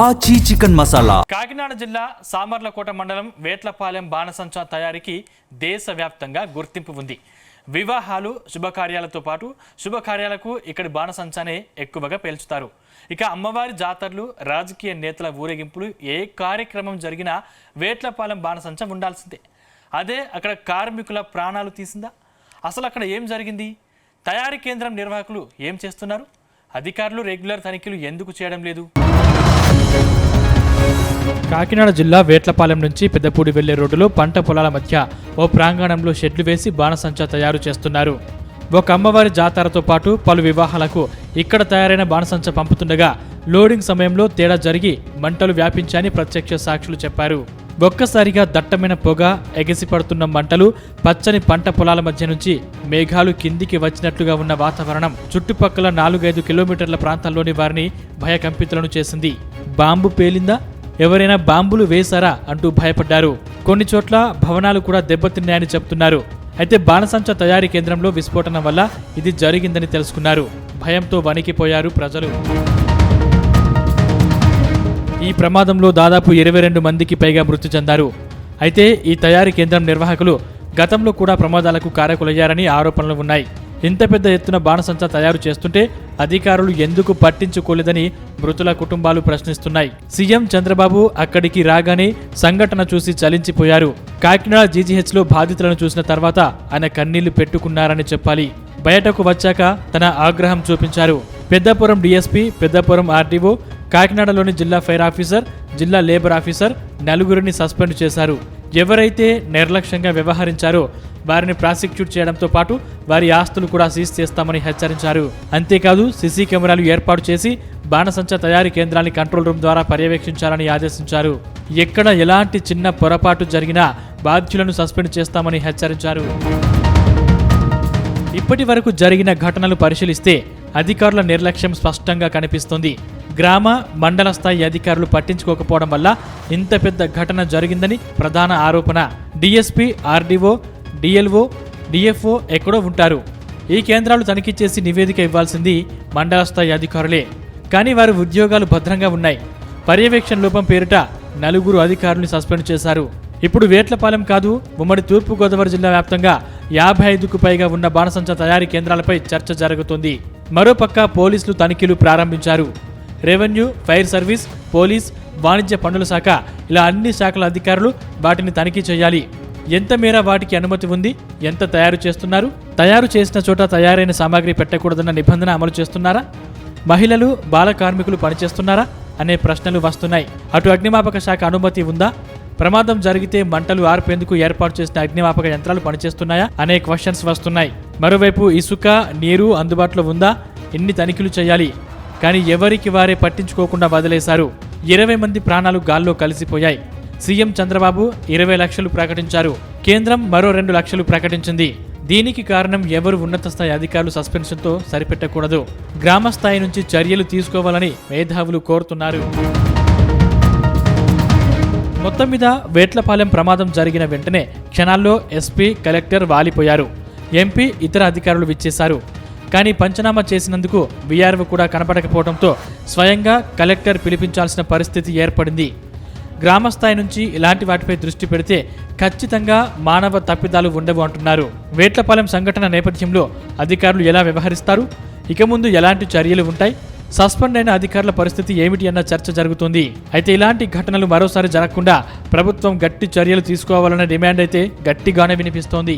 ఆచి చికెన్ మసాలా. కాకినాడ జిల్లా సామర్లకోట మండలం వేట్లపాలెం బాణసంచా తయారీకి దేశవ్యాప్తంగా గుర్తింపు ఉంది. వివాహాలు శుభకార్యాలతో పాటు శుభకార్యాలకు ఇక్కడి బాణసంచానే ఎక్కువగా పేల్చుతారు. ఇక అమ్మవారి జాతరలు, రాజకీయ నేతల ఊరేగింపులు, ఏ కార్యక్రమం జరిగినా వేట్లపాలెం బాణసంచా ఉండాల్సిందే. అదే అక్కడ కార్మికుల ప్రాణాలు తీసిందా? అసలు అక్కడ ఏం జరిగింది? తయారీ కేంద్రం నిర్వాహకులు ఏం చేస్తున్నారు? అధికారులు రెగ్యులర్ తనిఖీలు ఎందుకు చేయడం లేదు? కాకినాడ జిల్లా వేట్లపాలెం నుంచి పెద్దపూడి వెళ్లే రోడ్డులో పంట పొలాల మధ్య ఓ ప్రాంగణంలో షెడ్లు వేసి బాణసంచా తయారు చేస్తున్నారు. ఒక అమ్మవారి జాతరతో పాటు పలు వివాహాలకు ఇక్కడ తయారైన బాణసంచా పంపుతుండగా లోడింగ్ సమయంలో తేడా జరిగి మంటలు వ్యాపించాయని ప్రత్యక్ష సాక్షులు చెప్పారు. ఒక్కసారిగా దట్టమైన పొగ, ఎగసిపడుతున్న మంటలు, పచ్చని పంట పొలాల మధ్య నుంచి మేఘాలు కిందికి వచ్చినట్లుగా ఉన్న వాతావరణం చుట్టుపక్కల 4-5 కిలోమీటర్ల ప్రాంతాల్లోని వారిని భయకంపితులను చేసింది. బాంబు పేలిందా? ఎవరైనా బాంబులు వేశారా అంటూ భయపడ్డారు. కొన్ని చోట్ల భవనాలు కూడా దెబ్బతిన్నాయని చెప్తున్నారు. అయితే బాణసంచా తయారీ కేంద్రంలో విస్ఫోటనం వల్ల ఇది జరిగిందని తెలుసుకున్నారు. భయంతో వణికిపోయారు ప్రజలు. ఈ ప్రమాదంలో దాదాపు 22 మందికి పైగా మృతి చెందారు. అయితే ఈ తయారీ కేంద్రం నిర్వాహకులు గతంలో కూడా ప్రమాదాలకు కారకులయ్యారని ఆరోపణలు ఉన్నాయి. ఇంత పెద్ద ఎత్తున బాణసంచా తయారు చేస్తుంటే అధికారులు ఎందుకు పట్టించుకోలేదని మృతుల కుటుంబాలు ప్రశ్నిస్తున్నాయి. సీఎం చంద్రబాబు అక్కడికి రాగానే సంఘటన చూసి చలించిపోయారు. కాకినాడ జీజీహెచ్లో బాధితులను చూసిన తర్వాత ఆయన కన్నీళ్లు పెట్టుకున్నారని చెప్పాలి. బయటకు వచ్చాక తన ఆగ్రహం చూపించారు. పెద్దాపురం డీఎస్పీ, పెద్దాపురం ఆర్డీఓ, కాకినాడలోని జిల్లా ఫైర్ ఆఫీసర్, జిల్లా లేబర్ ఆఫీసర్ నలుగురిని సస్పెండ్ చేశారు. ఎవరైతే నిర్లక్ష్యంగా వ్యవహరించారో వారిని ప్రాసిక్యూట్ చేయడంతో పాటు వారి ఆస్తులు కూడా సీజ్ చేస్తామని హెచ్చరించారు. అంతేకాదు సీసీ కెమెరాలు ఏర్పాటు చేసి బాణసంచా తయారీ కేంద్రాన్ని కంట్రోల్ రూమ్ ద్వారా పర్యవేక్షించాలని ఆదేశించారు. ఎక్కడ ఎలాంటి చిన్న పొరపాటు జరిగినా బాధ్యులను సస్పెండ్ చేస్తామని హెచ్చరించారు. ఇప్పటి వరకు జరిగిన ఘటనలు పరిశీలిస్తే అధికారుల నిర్లక్ష్యం స్పష్టంగా కనిపిస్తుంది. గ్రామ, మండల స్థాయి అధికారులు పట్టించుకోకపోవడం వల్ల ఇంత పెద్ద ఘటన జరిగిందని ప్రధాన ఆరోపణ. డీఎస్పీ, ఆర్డీఓ, డిఎల్ఓ, డిఎఫ్ఓ ఎక్కడో ఉంటారు. ఈ కేంద్రాలు తనిఖీ చేసి నివేదిక ఇవ్వాల్సింది మండల స్థాయి అధికారులే. కానీ వారి ఉద్యోగాలు భద్రంగా ఉన్నాయి. పర్యవేక్షణ లోపం పేరిట 4 అధికారులను సస్పెండ్ చేశారు. ఇప్పుడు వేట్లపాలెం కాదు, ఉమ్మడి తూర్పుగోదావరి జిల్లా వ్యాప్తంగా 55కు పైగా ఉన్న బాణసంచా తయారీ కేంద్రాలపై చర్చ జరుగుతోంది. మరోపక్క పోలీసులు తనిఖీలు ప్రారంభించారు. రెవెన్యూ, ఫైర్ సర్వీస్, పోలీస్, వాణిజ్య పన్నుల శాఖ ఇలా అన్ని శాఖల అధికారులు వాటిని తనిఖీ చేయాలి. ఎంత మేర వాటికి అనుమతి ఉంది, ఎంత తయారు చేస్తున్నారు, తయారు చేసిన చోట తయారైన సామాగ్రి పెట్టకూడదన్న నిబంధన అమలు చేస్తున్నారా, మహిళలు, బాల కార్మికులు పనిచేస్తున్నారా అనే ప్రశ్నలు వస్తున్నాయి. అటు అగ్నిమాపక శాఖ అనుమతి ఉందా, ప్రమాదం జరిగితే మంటలు ఆర్పేందుకు ఏర్పాటు చేసిన అగ్నిమాపక యంత్రాలు పనిచేస్తున్నాయా అనే క్వశ్చన్స్ వస్తున్నాయి. మరోవైపు ఇసుక, నీరు అందుబాటులో ఉందా, ఇన్ని తనిఖీలు చేయాలి. కానీ ఎవరికి వారే పట్టించుకోకుండా వదిలేశారు. 20 మంది ప్రాణాలు గాల్లో కలిసిపోయాయి. సీఎం చంద్రబాబు 20 లక్షలు ప్రకటించారు. కేంద్రం మరో 2 లక్షలు ప్రకటించింది. దీనికి కారణం ఎవరు ఉన్నత స్థాయి అధికారులు సస్పెన్షన్తో సరిపెట్టకూడదు, గ్రామ స్థాయి నుంచి చర్యలు తీసుకోవాలని మేధావులు కోరుతున్నారు. మొత్తం మీద వేట్లపాలెం ప్రమాదం జరిగిన వెంటనే క్షణాల్లో ఎస్పీ, కలెక్టర్ వాలిపోయారు. ఎంపీ, ఇతర అధికారులు విచ్చేశారు. కానీ పంచనామా చేసినందుకు వీఆర్ఓ కూడా కనపడకపోవడంతో స్వయంగా కలెక్టర్ పిలిపించాల్సిన పరిస్థితి ఏర్పడింది. గ్రామస్థాయి నుంచి ఇలాంటి వాటిపై దృష్టి పెడితే ఖచ్చితంగా మానవ తప్పిదాలు ఉండవు అంటున్నారు. వేట్లపాలెం సంఘటన నేపథ్యంలో అధికారులు ఎలా వ్యవహరిస్తారు, ఇక ముందు ఎలాంటి చర్యలు ఉంటాయి, సస్పెండ్ అయిన అధికారుల పరిస్థితి ఏమిటి అన్న చర్చ జరుగుతుంది. అయితే ఇలాంటి ఘటనలు మరోసారి జరగకుండా ప్రభుత్వం గట్టి చర్యలు తీసుకోవాలన్న డిమాండ్ అయితే గట్టిగానే వినిపిస్తోంది.